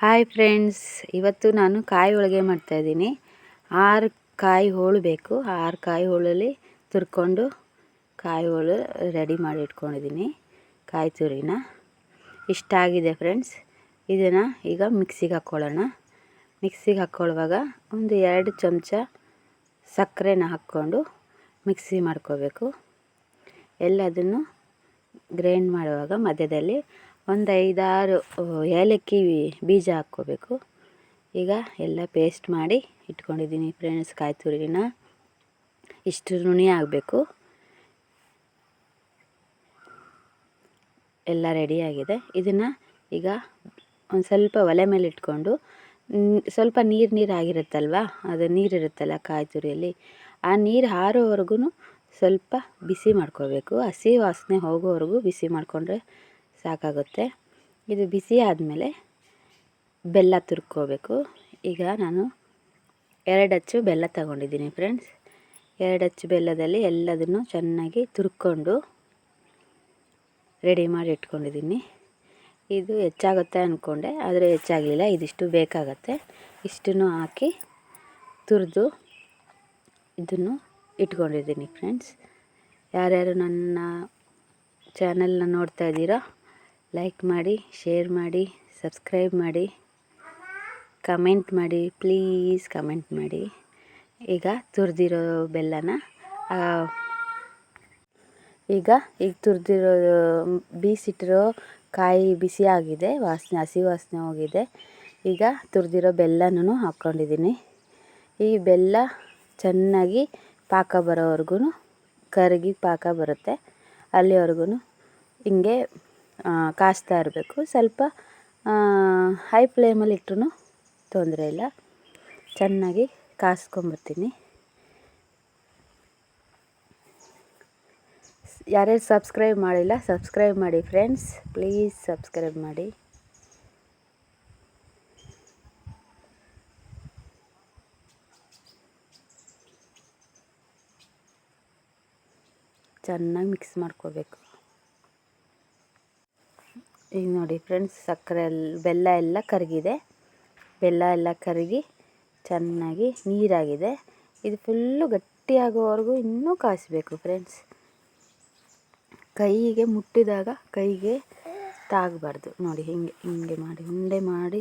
Hi friends, ಇವತ್ತು ನಾನು ಕಾಯಿ ಹೋಳಿಗೆ ಮಾಡ್ತಾಯಿದ್ದೀನಿ. 6 ಕಾಯಿ ಹೋಳು ಬೇಕು. 6 ಕಾಯಿ ಹೋಳಲ್ಲಿ ತುರ್ಕೊಂಡು ಕಾಯಿ ಹೋಳು ರೆಡಿ ಮಾಡಿ ಇಟ್ಕೊಂಡಿದ್ದೀನಿ. ಕಾಯಿ ತುರಿನ ಇಷ್ಟಾಗಿದೆ ಫ್ರೆಂಡ್ಸ್. ಇದನ್ನು ಈಗ ಮಿಕ್ಸಿಗೆ ಹಾಕ್ಕೊಳ್ಳೋಣ. ಮಿಕ್ಸಿಗೆ ಹಾಕ್ಕೊಳ್ಳುವಾಗ ಒಂದು 2 ಚಮಚ ಸಕ್ಕರೆನ ಹಾಕ್ಕೊಂಡು ಮಿಕ್ಸಿ ಮಾಡ್ಕೋಬೇಕು. ಎಲ್ಲದನ್ನು ಗ್ರೈಂಡ್ ಮಾಡುವಾಗ ಮಧ್ಯದಲ್ಲಿ ಒಂದು 5-6 ಏಲಕ್ಕಿ ಬೀಜ ಹಾಕ್ಕೋಬೇಕು. ಈಗ ಎಲ್ಲ ಪೇಸ್ಟ್ ಮಾಡಿ ಇಟ್ಕೊಂಡಿದ್ದೀನಿ ಫ್ರೆಂಡ್ಸ್. ಕಾಯಿ ತುರಿನ ಇಷ್ಟು ನುಣಿ ಆಗಬೇಕು. ಎಲ್ಲ ರೆಡಿಯಾಗಿದೆ. ಇದನ್ನು ಈಗ ಒಂದು ಸ್ವಲ್ಪ ಒಲೆ ಮೇಲೆ ಇಟ್ಕೊಂಡು ಸ್ವಲ್ಪ ನೀರು ಆಗಿರುತ್ತಲ್ವ, ಅದು ನೀರಿರುತ್ತಲ್ಲ ಕಾಯಿ ತುರಿಯಲ್ಲಿ, ಆ ನೀರು ಆರೋವರೆಗೂ ಸ್ವಲ್ಪ ಬಿಸಿ ಮಾಡ್ಕೋಬೇಕು. ಹಸಿ ವಾಸನೆ ಹೋಗೋವರೆಗೂ ಬಿಸಿ ಮಾಡಿಕೊಂಡ್ರೆ ಸಾಕಾಗುತ್ತೆ. ಇದು ಬಿಸಿ ಆದಮೇಲೆ ಬೆಲ್ಲ ತುರ್ಕೋಬೇಕು. ಈಗ ನಾನು 2 ಅಚ್ಚು ಬೆಲ್ಲ ತಗೊಂಡಿದ್ದೀನಿ ಫ್ರೆಂಡ್ಸ್. 2 ಅಚ್ಚು ಬೆಲ್ಲದಲ್ಲಿ ಎಲ್ಲದನ್ನು ಚೆನ್ನಾಗಿ ತುರ್ಕೊಂಡು ರೆಡಿ ಮಾಡಿ ಇಟ್ಕೊಂಡಿದ್ದೀನಿ. ಇದು ಹೆಚ್ಚಾಗುತ್ತೆ ಅಂದ್ಕೊಂಡೆ, ಆದರೆ ಹೆಚ್ಚಾಗಲಿಲ್ಲ. ಇದಿಷ್ಟು ಬೇಕಾಗತ್ತೆ. ಇಷ್ಟನ್ನು ಹಾಕಿ ತುರಿದು ಇದನ್ನು ಇಟ್ಕೊಂಡಿದ್ದೀನಿ ಫ್ರೆಂಡ್ಸ್. ಯಾರ್ಯಾರು ನನ್ನ ಚಾನಲ್ನ ನೋಡ್ತಾ ಇದ್ದೀರೋ ಲೈಕ್ ಮಾಡಿ, ಶೇರ್ ಮಾಡಿ, ಸಬ್ಸ್ಕ್ರೈಬ್ ಮಾಡಿ, ಕಮೆಂಟ್ ಮಾಡಿ, ಪ್ಲೀಸ್ ಕಮೆಂಟ್ ಮಾಡಿ. ಈಗ ತುರಿದಿರೋ ಬೆಲ್ಲನ ಈಗ ತುರಿದಿರೋ ಬೀಸಿಟ್ಟಿರೋ ಕಾಯಿ ಬಿಸಿ ಆಗಿದೆ, ಹಸಿ ವಾಸನೆ ಹೋಗಿದೆ. ಈಗ ತುರಿದಿರೋ ಬೆಲ್ಲನೂ ಹಾಕ್ಕೊಂಡಿದ್ದೀನಿ. ಈ ಬೆಲ್ಲ ಚೆನ್ನಾಗಿ ಪಾಕ ಬರೋವರೆಗೂ, ಕರಗಿ ಪಾಕ ಬರುತ್ತೆ ಅಲ್ಲಿವರೆಗೂ ಹಿಂಗೆ ಕಾಯಿಸ್ತಾ ಇರಬೇಕು. ಸ್ವಲ್ಪ ಹೈ ಫ್ಲೇಮಲ್ಲಿ ಇಟ್ಟರೂ ತೊಂದರೆ ಇಲ್ಲ. ಚೆನ್ನಾಗಿ ಕಾಯಿಸ್ಕೊಂಬರ್ತೀನಿ. ಯಾರ್ಯಾರು ಸಬ್ಸ್ಕ್ರೈಬ್ ಮಾಡಿಲ್ಲ ಸಬ್ಸ್ಕ್ರೈಬ್ ಮಾಡಿ ಫ್ರೆಂಡ್ಸ್, ಪ್ಲೀಸ್ ಸಬ್ಸ್ಕ್ರೈಬ್ ಮಾಡಿ. ಚೆನ್ನಾಗಿ ಮಿಕ್ಸ್ ಮಾಡ್ಕೋಬೇಕು. ಈಗ ನೋಡಿ ಫ್ರೆಂಡ್ಸ್, ಬೆಲ್ಲ ಎಲ್ಲ ಕರಗಿದೆ. ಬೆಲ್ಲ ಎಲ್ಲ ಕರಗಿ ಚೆನ್ನಾಗಿ ನೀರಾಗಿದೆ. ಇದು ಫುಲ್ಲು ಗಟ್ಟಿಯಾಗೋವರೆಗೂ ಇನ್ನೂ ಕಾಯಿಸ್ಬೇಕು ಫ್ರೆಂಡ್ಸ್. ಕೈಗೆ ಮುಟ್ಟಿದಾಗ ಕೈಗೆ ತಾಗಬಾರ್ದು. ನೋಡಿ ಹಿಂಗೆ ಮಾಡಿ ಉಂಡೆ ಮಾಡಿ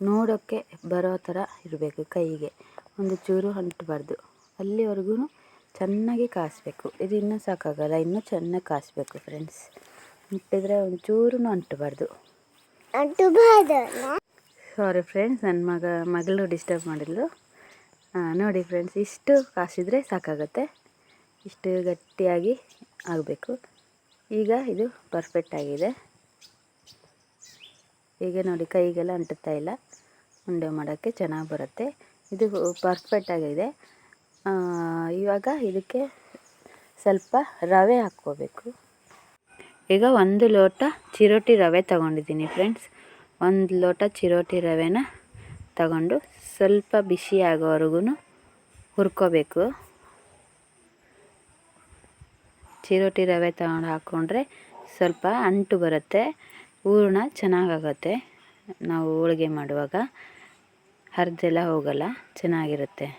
ನೋಡೋಕ್ಕೆ ಬರೋ ಥರ ಇರಬೇಕು. ಕೈಗೆ ಒಂದು ಚೂರು ಅಂಟಬಾರ್ದು. ಅಲ್ಲಿವರೆಗೂ ಚೆನ್ನಾಗಿ ಕಾಯಿಸ್ಬೇಕು. ಇದು ಇನ್ನೂ ಸಾಕಾಗಲ್ಲ, ಇನ್ನೂ ಚೆನ್ನಾಗಿ ಕಾಯಿಸ್ಬೇಕು ಫ್ರೆಂಡ್ಸ್. ಮುಟ್ಟಿದ್ರೆ ಒಂಚೂರು ಅಂಟಬಾರ್ದು. ಸಾರಿ ಫ್ರೆಂಡ್ಸ್, ನನ್ನ ಮಗಳು ಡಿಸ್ಟರ್ಬ್ ಮಾಡಿದ್ಲು. ನೋಡಿ ಫ್ರೆಂಡ್ಸ್, ಇಷ್ಟು ಕಾಯಿಸಿದ್ರೆ ಸಾಕಾಗುತ್ತೆ. ಇಷ್ಟು ಗಟ್ಟಿಯಾಗಿ ಆಗಬೇಕು. ಈಗ ಇದು ಪರ್ಫೆಕ್ಟ್ ಆಗಿದೆ. ಈಗ ನೋಡಿ ಕೈಗೆಲ್ಲ ಅಂಟುತ್ತಾ ಇಲ್ಲ. ಉಂಡೆ ಮಾಡೋಕ್ಕೆ ಚೆನ್ನಾಗಿ ಬರುತ್ತೆ. ಇದು ಪರ್ಫೆಕ್ಟ್ ಆಗಿದೆ. ಇವಾಗ ಇದಕ್ಕೆ ಸ್ವಲ್ಪ ರವೆ ಹಾಕ್ಕೋಬೇಕು. ಈಗ 1 ಲೋಟ ಚಿರೋಟಿ ರವೆ ತಗೊಂಡಿದ್ದೀನಿ ಫ್ರೆಂಡ್ಸ್. 1 ಲೋಟ ಚಿರೋಟಿ ರವೆನ ತಗೊಂಡು ಸ್ವಲ್ಪ ಬಿಸಿ ಆಗೋವರೆಗೂ ಹುರ್ಕೋಬೇಕು. ಚಿರೋಟಿ ರವೆ ತಗೊಂಡು ಹಾಕ್ಕೊಂಡ್ರೆ ಸ್ವಲ್ಪ ಅಂಟು ಬರುತ್ತೆ, ಹೂರಣ ಚೆನ್ನಾಗಾಗುತ್ತೆ. ನಾವು ಹೋಳಿಗೆ ಮಾಡುವಾಗ ಹರಿದೆಲ್ಲ ಹೋಗಲ್ಲ, ಚೆನ್ನಾಗಿರುತ್ತೆ.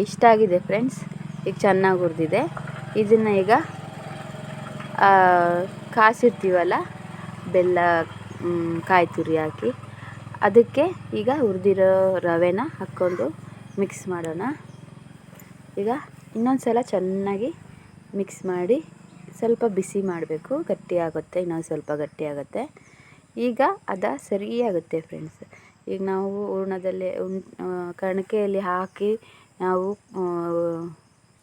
ಇಷ್ಟಾಗಿದೆ ಫ್ರೆಂಡ್ಸ್. ಈಗ ಚೆನ್ನಾಗಿ ಹುರಿದಿದೆ. ಇದನ್ನು ಈಗ ಕಾಯಿಸಿರ್ತೀವಲ್ಲ ಬೆಲ್ಲ, ಕಾಯಿ ತುರಿ ಹಾಕಿ, ಅದಕ್ಕೆ ಈಗ ಹುರಿದಿರೋ ರವೆನ ಹಾಕ್ಕೊಂಡು ಮಿಕ್ಸ್ ಮಾಡೋಣ. ಈಗ ಇನ್ನೊಂದು ಸಲ ಚೆನ್ನಾಗಿ ಮಿಕ್ಸ್ ಮಾಡಿ ಸ್ವಲ್ಪ ಬಿಸಿ ಮಾಡಬೇಕು. ಗಟ್ಟಿಯಾಗುತ್ತೆ, ಇನ್ನೊಂದು ಸ್ವಲ್ಪ ಗಟ್ಟಿಯಾಗುತ್ತೆ. ಈಗ ಸರಿಯಾಗುತ್ತೆ ಫ್ರೆಂಡ್ಸ್. ಈಗ ನಾವು ಹೂರಣದಲ್ಲಿ ಕಣಕೆಯಲ್ಲಿ ಹಾಕಿ ನಾವು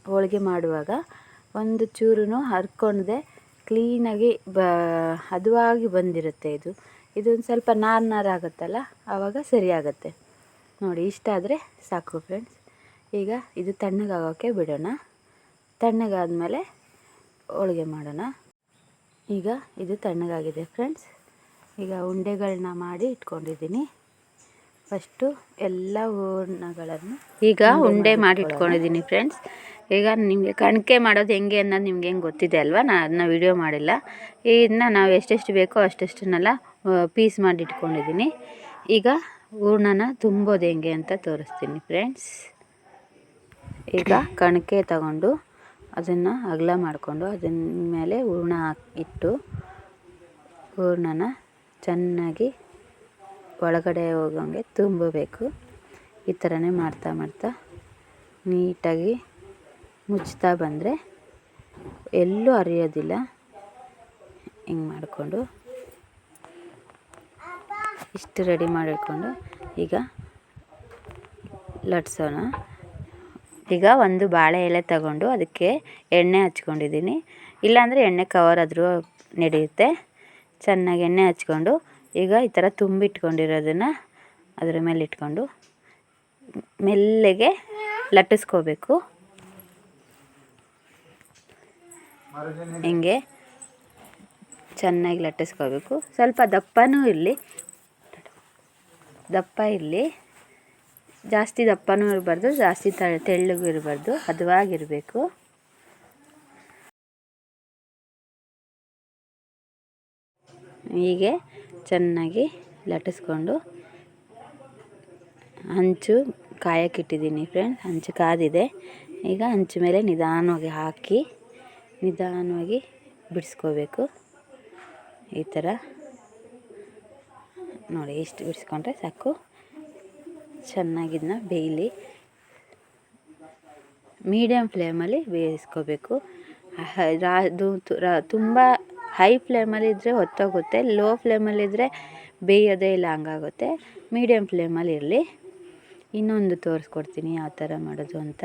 ಹೋಳಿಗೆ ಮಾಡುವಾಗ ಒಂದು ಚೂರು ಹರ್ಕೊಂಡೆ ಕ್ಲೀನಾಗಿ ಹದವಾಗಿ ಬಂದಿರುತ್ತೆ. ಇದೊಂದು ಸ್ವಲ್ಪ ನಾರಾಗುತ್ತಲ್ಲ, ಆವಾಗ ಸರಿಯಾಗುತ್ತೆ. ನೋಡಿ, ಇಷ್ಟಾದರೆ ಸಾಕು ಫ್ರೆಂಡ್ಸ್. ಈಗ ಇದು ತಣ್ಣಗಾಗೋಕ್ಕೆ ಬಿಡೋಣ. ತಣ್ಣಗಾದ್ಮೇಲೆ ಹೋಳಿಗೆ ಮಾಡೋಣ. ಈಗ ಇದು ತಣ್ಣಗಾಗಿದೆ ಫ್ರೆಂಡ್ಸ್. ಈಗ ಉಂಡೆಗಳನ್ನ ಮಾಡಿ ಇಟ್ಕೊಂಡಿದ್ದೀನಿ. ಫಸ್ಟು ಎಲ್ಲ ಹೂರಣಗಳನ್ನು ಈಗ ಉಂಡೆ ಮಾಡಿ ಇಟ್ಕೊಂಡಿದ್ದೀನಿ ಫ್ರೆಂಡ್ಸ್. ಈಗ ನಿಮಗೆ ಕಣಕೆ ಮಾಡೋದು ಹೆಂಗೆ ಅನ್ನೋದು ನಿಮ್ಗೆ ಗೊತ್ತಿದೆ ಅಲ್ವಾ. ನಾನು ಅದನ್ನ ವಿಡಿಯೋ ಮಾಡಿಲ್ಲ. ಇದನ್ನ ನಾವು ಎಷ್ಟೆಷ್ಟು ಬೇಕೋ ಅಷ್ಟೆಷ್ಟನ್ನೆಲ್ಲ ಪೀಸ್ ಮಾಡಿ ಇಟ್ಕೊಂಡಿದ್ದೀನಿ. ಈಗ ಹೂರ್ಣನ ತುಂಬೋದು ಹೆಂಗೆ ಅಂತ ತೋರಿಸ್ತೀನಿ ಫ್ರೆಂಡ್ಸ್. ಈಗ ಕಣಕ್ಕೆ ತಗೊಂಡು ಅದನ್ನು ಅಗಲ ಮಾಡಿಕೊಂಡು ಅದನ್ನ ಮೇಲೆ ಹೂರ್ಣ ಇಟ್ಟು ಹೂರ್ಣನ ಚೆನ್ನಾಗಿ ಒಳಗಡೆ ಹೋಗೋಂಗೆ ತುಂಬಬೇಕು. ಈ ಥರನೇ ಮಾಡ್ತಾ ನೀಟಾಗಿ ಮುಚ್ತಾ ಬಂದರೆ ಎಲ್ಲೂ ಹರಿಯೋದಿಲ್ಲ. ಹಿಂಗೆ ಮಾಡಿಕೊಂಡು ಇಷ್ಟು ರೆಡಿ ಮಾಡಿಟ್ಕೊಂಡು ಈಗ ಲಟ್ಸೋಣ. ಈಗ ಒಂದು ಬಾಳೆ ಎಲೆ ತಗೊಂಡು ಅದಕ್ಕೆ ಎಣ್ಣೆ ಹಚ್ಕೊಂಡಿದ್ದೀನಿ. ಇಲ್ಲಾಂದರೆ ಎಣ್ಣೆ ಕವರ್ ಆದರೂ ನಡೆಯುತ್ತೆ. ಚೆನ್ನಾಗಿ ಎಣ್ಣೆ ಹಚ್ಕೊಂಡು ಈಗ ಈ ಥರ ತುಂಬಿಟ್ಕೊಂಡಿರೋದನ್ನು ಅದರ ಮೇಲೆ ಇಟ್ಕೊಂಡು ಮೆಲ್ಲಗೆ ಲಟ್ಟಿಸ್ಕೋಬೇಕು. ಹಿಂಗೆ ಚೆನ್ನಾಗಿ ಲಟ್ಟಿಸ್ಕೋಬೇಕು. ಸ್ವಲ್ಪ ದಪ್ಪನೂ ಇರಲಿ, ದಪ್ಪ ಇರಲಿ, ಜಾಸ್ತಿ ದಪ್ಪನೂ ಇರಬಾರ್ದು, ಜಾಸ್ತಿ ತೆಳ್ಳಗೂ ಇರಬಾರ್ದು, ಹದವಾಗಿರಬೇಕು. ಹೀಗೆ ಚೆನ್ನಾಗಿ ಲಟ್ಟಿಸ್ಕೊಂಡು ಹಂಚು ಕಾಯಕ್ಕಿಟ್ಟಿದ್ದೀನಿ ಫ್ರೆಂಡ್ಸ್. ಹಂಚು ಕಾದಿದೆ. ಈಗ ಹಂಚು ಮೇಲೆ ನಿಧಾನವಾಗಿ ಹಾಕಿ ನಿಧಾನವಾಗಿ ಬಿಡಿಸ್ಕೋಬೇಕು. ಈ ಥರ ನೋಡಿ, ಇಷ್ಟು ಬಿಡಿಸ್ಕೊಂಡ್ರೆ ಸಾಕು. ಚೆನ್ನಾಗಿದನ್ನ ಬೇಯಲಿ. ಮೀಡಿಯಮ್ ಫ್ಲೇಮಲ್ಲಿ ಬೇಯಿಸ್ಕೋಬೇಕು. ತುಂಬ ಹೈ ಫ್ಲೇಮಲ್ಲಿದ್ದರೆ ಹೊತ್ತೋಗುತ್ತೆ, ಲೋ ಫ್ಲೇಮಲ್ಲಿದ್ದರೆ ಬೇಯೋದೇ ಇಲ್ಲ, ಹಂಗಾಗುತ್ತೆ. ಮೀಡಿಯಮ್ ಫ್ಲೇಮಲ್ಲಿ ಇರಲಿ. ಇನ್ನೊಂದು ತೋರಿಸ್ಕೊಡ್ತೀನಿ ಯಾವ ಥರ ಮಾಡೋದು ಅಂತ.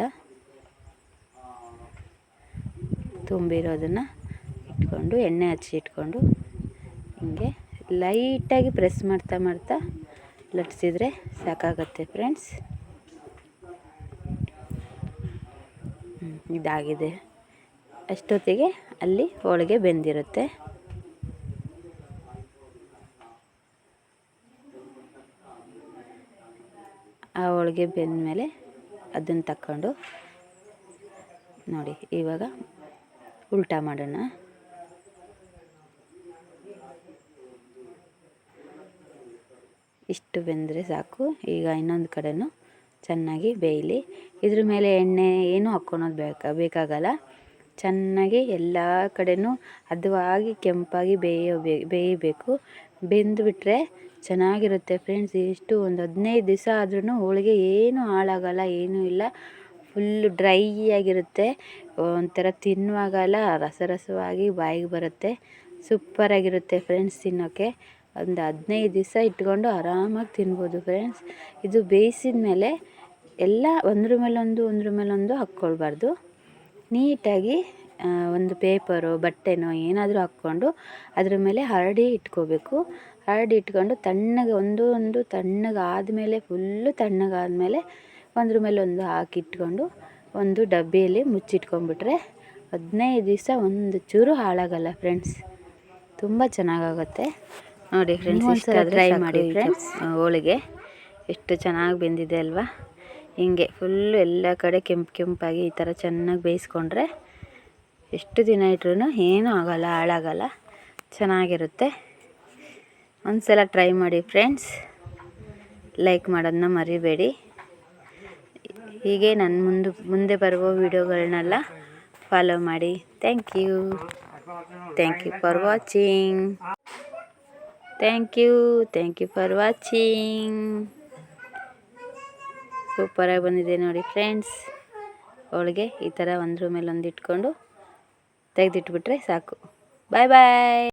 ತುಂಬಿರೋದನ್ನು ಇಟ್ಕೊಂಡು ಎಣ್ಣೆ ಹಚ್ಚಿ ಇಟ್ಕೊಂಡು ಹಿಂಗೆ ಲೈಟಾಗಿ ಪ್ರೆಸ್ ಮಾಡ್ತಾ ಲಟ್ಸಿದ್ರೆ ಸಾಕಾಗುತ್ತೆ ಫ್ರೆಂಡ್ಸ್. ಇದಾಗಿದೆ. ಅಷ್ಟೊತ್ತಿಗೆ ಅಲ್ಲಿ ಹೋಳಿಗೆ ಬೆಂದಿರುತ್ತೆ. ಆ ಹೋಳಿಗೆ ಬೆಂದ ಮೇಲೆ ಅದನ್ನು ತಕ್ಕೊಂಡು ನೋಡಿ, ಇವಾಗ ಉಲ್ಟಾ ಮಾಡೋಣ. ಇಷ್ಟು ಬೆಂದರೆ ಸಾಕು. ಈಗ ಇನ್ನೊಂದು ಕಡೆನೂ ಚೆನ್ನಾಗಿ ಬೇಯಲಿ. ಇದ್ರ ಮೇಲೆ ಎಣ್ಣೆ ಏನೂ ಹಾಕ್ಕೊಳೋದು ಬೇಕಾಗಲ್ಲ. ಚೆನ್ನಾಗಿ ಎಲ್ಲ ಕಡೆನೂ ಹದವಾಗಿ ಕೆಂಪಾಗಿ ಬೇಯಬೇಕು. ಬೆಂದುಬಿಟ್ರೆ ಚೆನ್ನಾಗಿರುತ್ತೆ ಫ್ರೆಂಡ್ಸ್. ಇಷ್ಟು ಒಂದು 15 ದಿವಸ ಆದ್ರೂ ಹೋಳಿಗೆ ಏನೂ ಹಾಳಾಗಲ್ಲ, ಏನೂ ಇಲ್ಲ. ಫುಲ್ಲು ಡ್ರೈ ಆಗಿರುತ್ತೆ. ಒಂಥರ ತಿನ್ನುವಾಗಲ್ಲ ರಸವಾಗಿ ಬಾಯಿಗೆ ಬರುತ್ತೆ. ಸೂಪರಾಗಿರುತ್ತೆ ಫ್ರೆಂಡ್ಸ್ ತಿನ್ನೋಕ್ಕೆ. ಒಂದು 15 ದಿವಸ ಇಟ್ಕೊಂಡು ಆರಾಮಾಗಿ ತಿನ್ಬೋದು ಫ್ರೆಂಡ್ಸ್. ಇದು ಬೇಯಿಸಿದ ಮೇಲೆ ಎಲ್ಲ ಒಂದ್ರ ಮೇಲೊಂದು ಹಾಕ್ಕೊಳ್ಬಾರ್ದು. ನೀಟಾಗಿ ಒಂದು ಪೇಪರೋ ಬಟ್ಟೆನೋ ಏನಾದರೂ ಹಾಕ್ಕೊಂಡು ಅದ್ರ ಮೇಲೆ ಹರಡಿ ಇಟ್ಕೋಬೇಕು. ಹರಡಿ ಇಟ್ಕೊಂಡು ತಣ್ಣಗೆ ಒಂದು ತಣ್ಣಗಾದಮೇಲೆ ಫುಲ್ಲು ತಣ್ಣಗಾದಮೇಲೆ ಒಂದ್ರ ಮೇಲೊಂದು ಹಾಕಿಟ್ಕೊಂಡು ಒಂದು ಡಬ್ಬಿಯಲ್ಲಿ ಮುಚ್ಚಿಟ್ಕೊಂಡ್ಬಿಟ್ರೆ 15 ದಿವಸ ಒಂದು ಚೂರು ಹಾಳಾಗಲ್ಲ ಫ್ರೆಂಡ್ಸ್. ತುಂಬ ಚೆನ್ನಾಗಾಗುತ್ತೆ ನೋಡಿ ಫ್ರೆಂಡ್ಸ್. ಇಷ್ಟ ಟ್ರೈ ಮಾಡಿ ಫ್ರೆಂಡ್ಸ್. ಹೋಳಿಗೆ ಎಷ್ಟು ಚೆನ್ನಾಗಿ ಬೆಂದಿದೆ ಅಲ್ವಾ. ಹಿಂಗೆ ಫುಲ್ಲು ಎಲ್ಲ ಕಡೆ ಕೆಂಪಾಗಿ ಈ ಥರ ಚೆನ್ನಾಗಿ ಬೇಯಿಸ್ಕೊಂಡ್ರೆ ಎಷ್ಟು ದಿನ ಇಟ್ರೂ ಏನೂ ಆಗಲ್ಲ, ಹಾಳಾಗಲ್ಲ, ಚೆನ್ನಾಗಿರುತ್ತೆ. ಒಂದು ಸಲ ಟ್ರೈ ಮಾಡಿ ಫ್ರೆಂಡ್ಸ್. ಲೈಕ್ ಮಾಡೋದನ್ನ ಮರಿಬೇಡಿ. ಹೀಗೆ ನನ್ನ ಮುಂದೆ ಬರುವ ವಿಡಿಯೋಗಳನ್ನೆಲ್ಲ ಫಾಲೋ ಮಾಡಿ. Thank you for watching. Thank you for watching. ಸೂಪರಾಗಿ ಬಂದಿದೆ ನೋಡಿ ಫ್ರೆಂಡ್ಸ್. ಹೋಳಿಗೆ ಈ ಥರ ಒಂದ್ರ ಮೇಲೊಂದು ಇಟ್ಕೊಂಡು ತೆಗೆದಿಟ್ಬಿಟ್ರೆ ಸಾಕು. ಬಾಯ್ ಬಾಯ್.